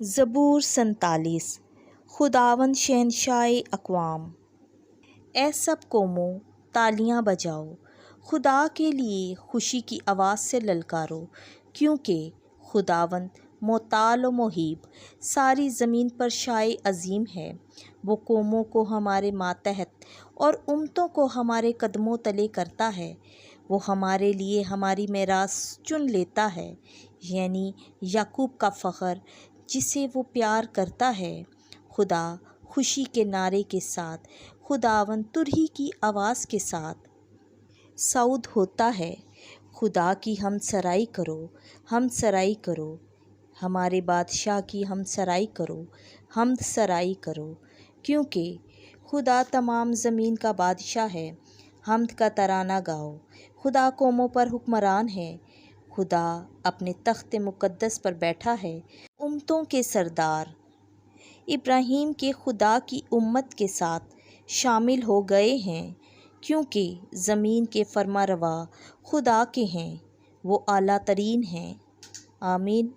زبور 47 خداوند شہنشاہ اقوام۔ اے سب قوموں تالیاں بجاؤ، خدا کے لیے خوشی کی آواز سے للکارو، کیونکہ خداوند معطال و مہیب ساری زمین پر شاہ عظیم ہے۔ وہ قوموں کو ہمارے ماتحت اور امتوں کو ہمارے قدموں تلے کرتا ہے۔ وہ ہمارے لیے ہماری میراث چن لیتا ہے، یعنی یعقوب کا فخر جسے وہ پیار کرتا ہے۔ خدا خوشی کے نعرے کے ساتھ، خداوند طرحی کی آواز کے ساتھ صعود ہوتا ہے۔ خدا کی حمد سرائی کرو، حمد سرائی کرو، ہمارے بادشاہ کی حمد سرائی کرو، حمد سرائی کرو، کیونکہ خدا تمام زمین کا بادشاہ ہے۔ حمد کا ترانہ گاؤ، خدا قوموں پر حکمران ہے۔ خدا اپنے تخت مقدس پر بیٹھا ہے، امتوں کے سردار ابراہیم کے خدا کی امت کے ساتھ شامل ہو گئے ہیں، کیونکہ زمین کے فرما روا خدا کے ہیں، وہ اعلیٰ ترین ہیں۔ آمین۔